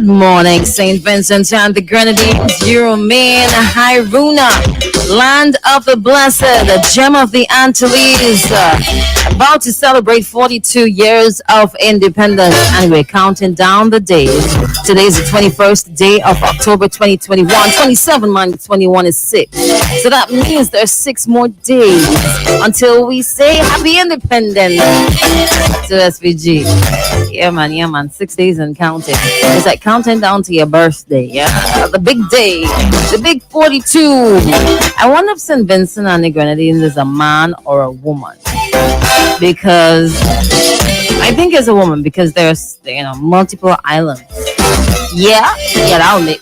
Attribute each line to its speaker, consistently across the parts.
Speaker 1: morning, St. Vincent and the Grenadines, Euromain, Hiruna, land of the blessed, the gem of the Antilles, about to celebrate 42 years of independence, and we're counting down the days. Today is the 21st day of October 2021, 27 minus 21 is 6. So that means there's 6 more days until we say Happy Independence to SVG. Yeah, man. 6 days and counting. It's like counting down to your birthday. Yeah, the big day, the big 42. I wonder if St. Vincent and the Grenadines is a man or a woman, because I think it's a woman because there's multiple islands. Yeah,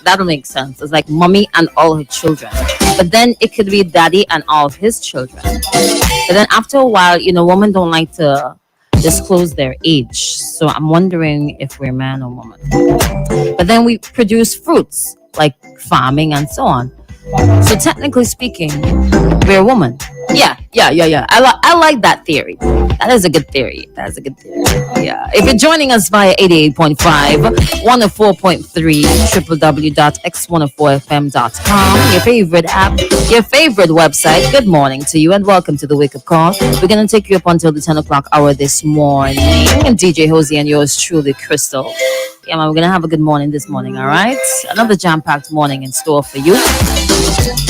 Speaker 1: that'll make sense. It's like mommy and all her children, but then it could be daddy and all of his children. But then after a while, women don't like to disclose their age. So I'm wondering if we're man or woman. But then we produce fruits like farming and so on. So technically speaking, we're a woman. Yeah. I like that theory. That is a good theory. Yeah. If you're joining us via 88.5, 104.3, www.x104fm.com, your favorite app, your favorite website, good morning to you and welcome to the Wake Up Call. We're going to take you up until the 10 o'clock hour this morning. And DJ Hosey and yours truly, Crystal. Yeah, man, we're going to have a good morning this morning, all right? Another jam-packed morning in store for you.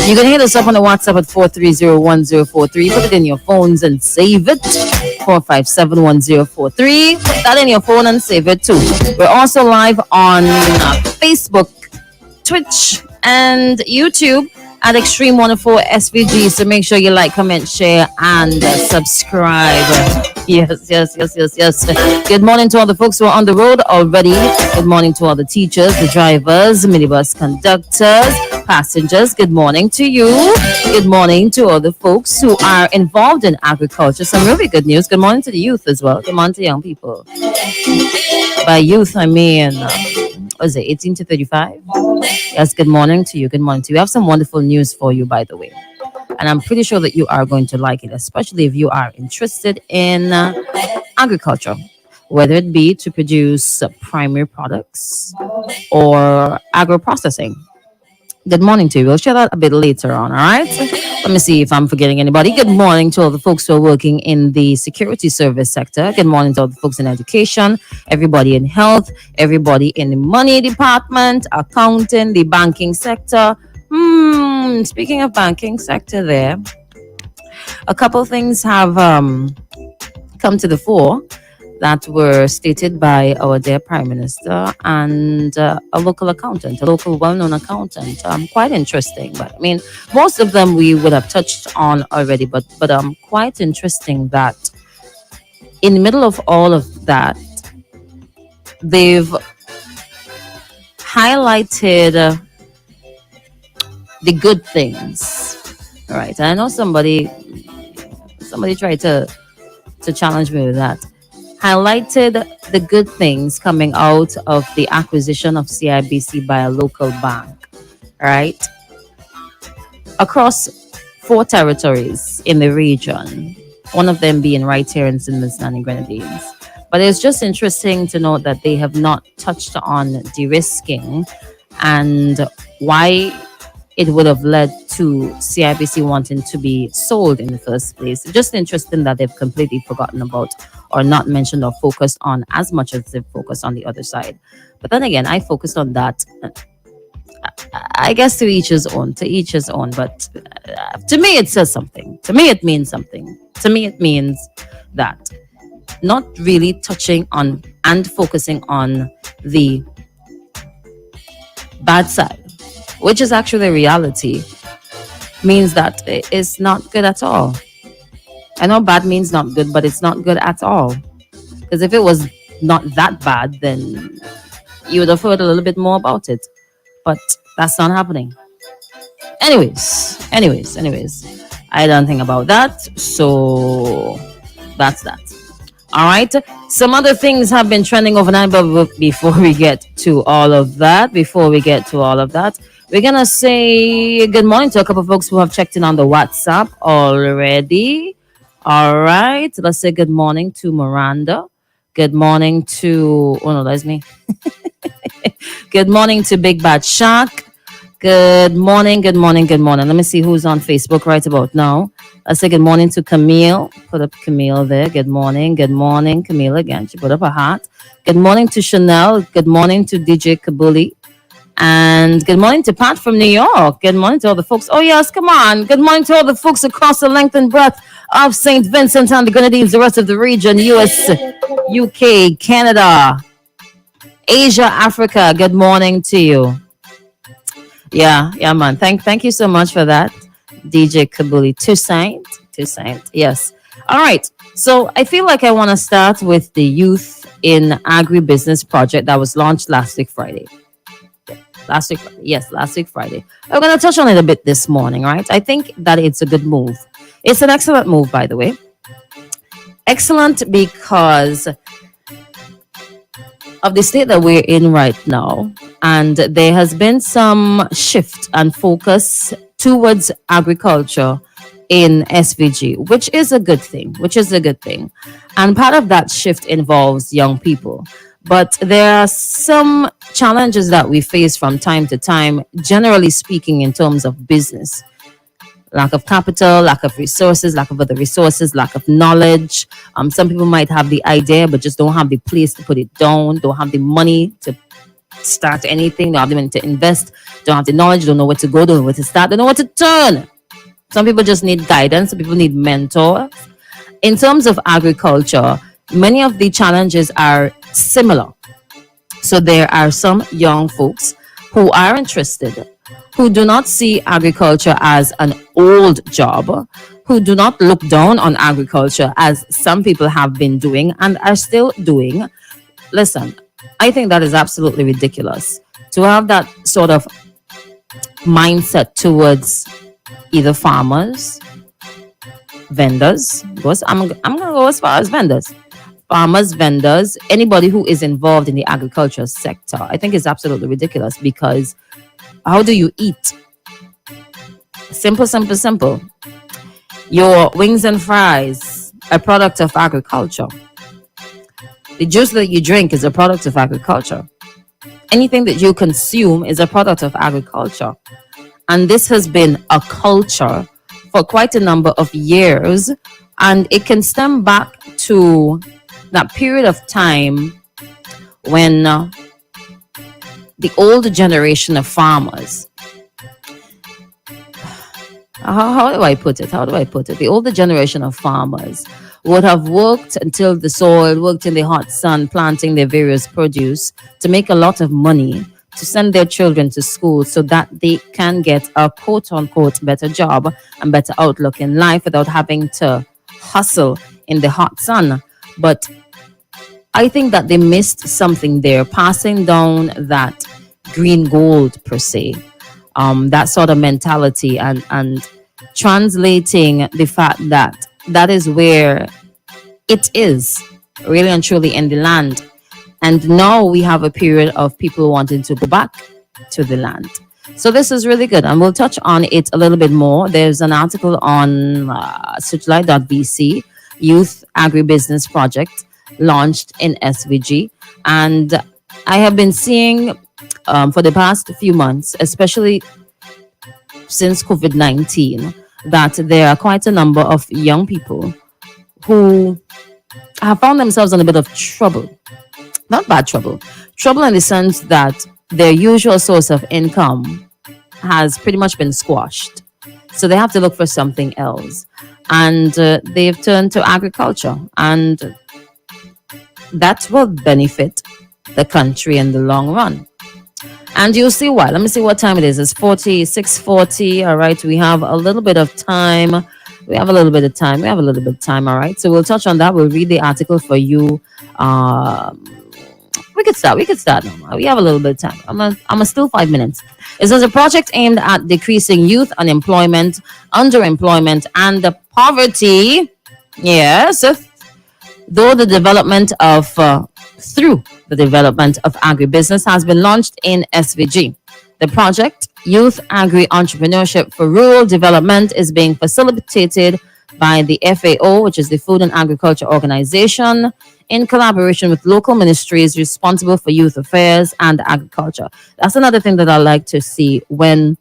Speaker 1: You can hit us up on the WhatsApp at 4301043. Put it in your phones and save it. 4571043. Put that in your phone and save it too. We're also live on Facebook, Twitch, and YouTube at Extreme 104 SVG. So make sure you like, comment, share, and subscribe. Yes. Good morning to all the folks who are on the road already. Good morning to all the teachers, the drivers, minibus conductors, passengers. Good morning to you. Good morning to all the folks who are involved in agriculture. Some really good news. Good morning to the youth as well. Good morning to young people. By youth, I mean, 18 to 35? Yes, good morning to you. We have some wonderful news for you, by the way. And I'm pretty sure that you are going to like it, especially if you are interested in agriculture, whether it be to produce primary products or agro-processing. Good morning to you. We'll share that a bit later on, all right? Let me see if I'm forgetting anybody. Good morning to all the folks who are working in the security service sector. Good morning to all the folks in education, everybody in health, everybody in the money department, accounting, the banking sector. Speaking of banking sector there, a couple things have come to the fore that were stated by our dear Prime Minister and a local accountant, a local well-known accountant. Quite interesting, but I mean, most of them we would have touched on already, but quite interesting that in the middle of all of that, they've highlighted the good things. All right, I know somebody tried to challenge me with that. Highlighted the good things coming out of the acquisition of CIBC by a local bank, right? Across 4 territories in the region, one of them being right here in St. Vincent and the Grenadines. But it's just interesting to note that they have not touched on de-risking and why it would have led to CIBC wanting to be sold in the first place. It's just interesting that they've completely forgotten about or not mentioned or focused on as much as they've focused on the other side. But then again, I focused on that. I guess to each his own. But to me, it says something. To me, it means something. To me, it means that not really touching on and focusing on the bad side, which is actually reality, means that it's not good at all. I know bad means not good, but it's not good at all. Because if it was not that bad, then you would have heard a little bit more about it. But that's not happening. Anyways, I don't think about that. So that's that. All right. Some other things have been trending overnight, but before we get to all of that, we're going to say good morning to a couple of folks who have checked in on the WhatsApp already. All right. Let's say good morning to Miranda. Good morning to... Oh, no, that's me. Good morning to Big Bad Shark. Good morning, good morning, good morning. Let me see who's on Facebook right about now. I say good morning to Camille. Put up Camille there. Good morning, Camille again. She put up a heart. Good morning to Chanel. Good morning to DJ Kabuli. And good morning to Pat from New York. Good morning to all the folks. Oh, yes, come on. Good morning to all the folks across the length and breadth of St. Vincent and the Grenadines, the rest of the region, US, UK, Canada, Asia, Africa. Good morning to you. Yeah, man. Thank you so much for that, DJ Kabuli. Toussaint. Yes. All right. So I feel like I want to start with the Youth in Agribusiness project that was launched last week Friday. Last week Friday. We're going to touch on it a bit this morning, right? I think that it's a good move. It's an excellent move, by the way. Excellent because of the state that we're in right now. And there has been some shift and focus towards agriculture in SVG, which is a good thing. And part of that shift involves young people. But there are some challenges that we face from time to time, generally speaking, in terms of business. Lack of capital, lack of resources, lack of other resources, lack of knowledge. Some people might have the idea, but just don't have the place to put it down, don't have the money to start anything, don't have the money to invest, don't have the knowledge, don't know where to go, don't know where to start, don't know where to turn. Some people just need guidance, some people need mentors. In terms of agriculture, many of the challenges are similar. So there are some young folks who are interested, who do not see agriculture as an old job, who do not look down on agriculture as some people have been doing and are still doing. Listen, I think that is absolutely ridiculous to have that sort of mindset towards either farmers, vendors. I'm going to go as far as vendors. Farmers, vendors, anybody who is involved in the agriculture sector. I think it's absolutely ridiculous because how do you eat? Simple. Your wings and fries, a product of agriculture. The juice that you drink is a product of agriculture. Anything that you consume is a product of agriculture. And this has been a culture for quite a number of years. And it can stem back to that period of time when the older generation of farmers, how do I put it? The older generation of farmers would have worked until the soil, worked in the hot sun, planting their various produce to make a lot of money to send their children to school so that they can get a quote-unquote better job and better outlook in life without having to hustle in the hot sun. But I think that they missed something there, passing down that green gold per se, that sort of mentality and translating the fact that that is where it is really and truly in the land. And now we have a period of people wanting to go back to the land. So this is really good. And we'll touch on it a little bit more. There's an article on searchlight.vc, Youth Agribusiness Project, launched in SVG. And I have been seeing for the past few months, especially since COVID-19, that there are quite a number of young people who have found themselves in a bit of trouble. Not bad trouble. Trouble in the sense that their usual source of income has pretty much been squashed. So they have to look for something else. And they've turned to agriculture. And that will benefit the country in the long run. And you'll see why. Let me see what time it is. It's 6:40. All right. We have a little bit of time. All right. So we'll touch on that. We'll read the article for you. We could start now. We have a little bit of time. I'm still 5 minutes. It says a project aimed at decreasing youth unemployment, underemployment, and poverty. Yes. Through the development of agribusiness has been launched in SVG. The project, Youth Agri Entrepreneurship for Rural Development, is being facilitated by the FAO, which is the Food and Agriculture Organization, in collaboration with local ministries responsible for youth affairs and agriculture. That's another thing that I like to see when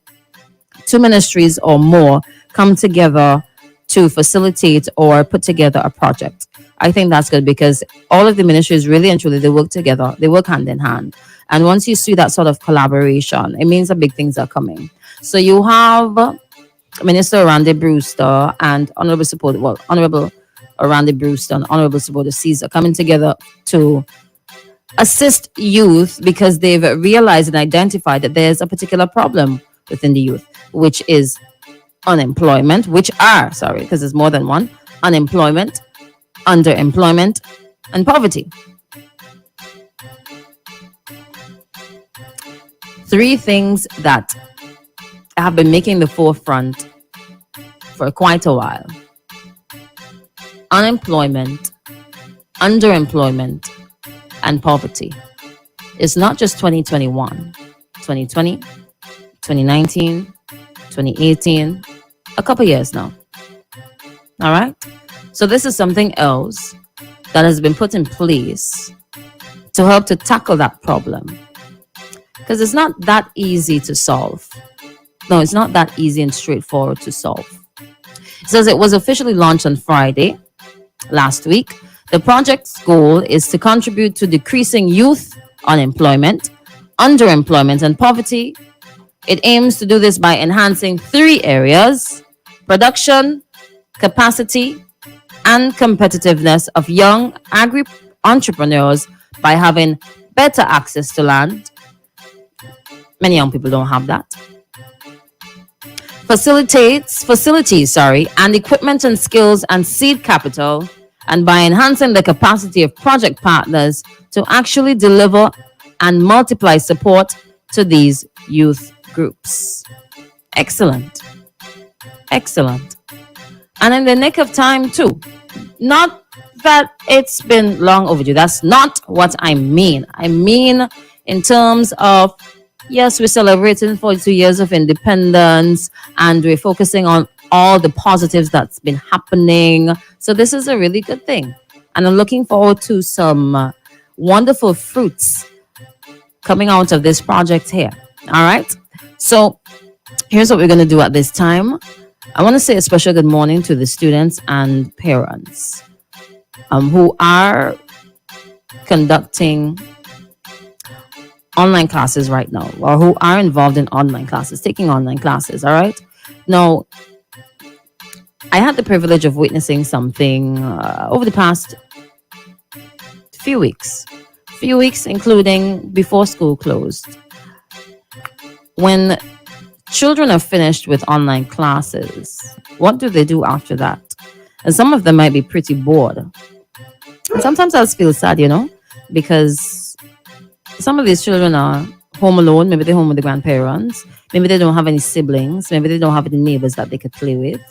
Speaker 1: two ministries or more come together to facilitate or put together a project. I think that's good because all of the ministries really and truly they work together, they work hand in hand. And once you see that sort of collaboration, it means that big things are coming. So you have Minister Randy Brewster and Honorable Randy Brewster and Honorable Supporter Caesar coming together to assist youth because they've realized and identified that there's a particular problem within the youth, which is unemployment, because there's more than one: unemployment, underemployment, and poverty. Three things that have been making the forefront for quite a while: unemployment, underemployment, and poverty. It's not just 2021, 2020, 2019, 2018, a couple years now. All right. So this is something else that has been put in place to help to tackle that problem. Because it's not that easy to solve. No, it's not that easy and straightforward to solve. It says it was officially launched on Friday last week. The project's goal is to contribute to decreasing youth unemployment, underemployment, and poverty. It aims to do this by enhancing three areas: production, capacity, and competitiveness of young agri entrepreneurs by having better access to land. Many young people don't have that. Facilities, and equipment and skills and seed capital, and by enhancing the capacity of project partners to actually deliver and multiply support to these youth groups. Excellent. Excellent. And in the nick of time too. Not that it's been long overdue. That's not what I mean. I mean in terms of, yes, we're celebrating 42 years of independence and we're focusing on all the positives that's been happening. So this is a really good thing. And I'm looking forward to some wonderful fruits coming out of this project here. All right. So here's what we're going to do at this time. I want to say a special good morning to the students and parents who are conducting online classes right now, or who are involved in online classes, taking online classes. All right. Now, I had the privilege of witnessing something over the past few weeks, including before school closed. When children are finished with online classes, what do they do after that? And some of them might be pretty bored. And sometimes I just feel sad, because some of these children are home alone. Maybe they're home with the grandparents. Maybe they don't have any siblings. Maybe they don't have any neighbors that they could play with.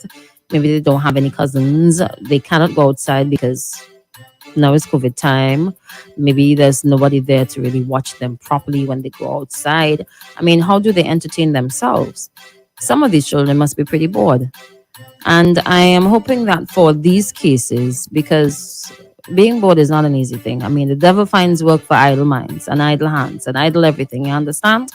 Speaker 1: Maybe they don't have any cousins. They cannot go outside because now it's COVID time. Maybe there's nobody there to really watch them properly when they go outside. I mean, how do they entertain themselves? Some of these children must be pretty bored. And I am hoping that for these cases, because being bored is not an easy thing. I mean, the devil finds work for idle minds and idle hands and idle everything, you understand?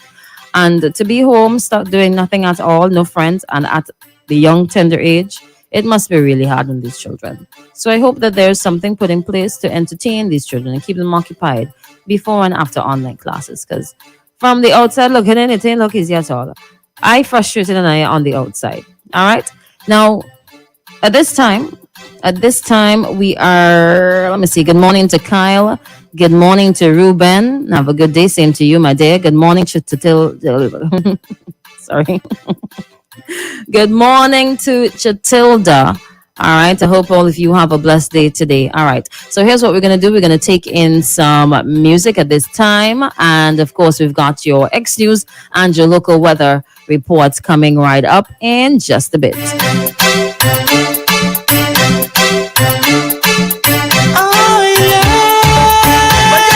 Speaker 1: And to be home, start doing nothing at all, no friends, and at the young, tender age, it must be really hard on these children. So I hope that there's something put in place to entertain these children and keep them occupied before and after online classes. Because from the outside looking in, it ain't look easy at all. I frustrated and I on the outside. All right. Now, at this time, we are, let me see. Good morning to Kyle. Good morning to Ruben. Have a good day. Same to you, my dear. Good morning to sorry. Good morning to Chatilda. All right. I hope all of you have a blessed day today. All right. So here's what we're going to do. We're going to take in some music at this time. And of course, we've got your X News and your local weather reports coming right up in just a bit.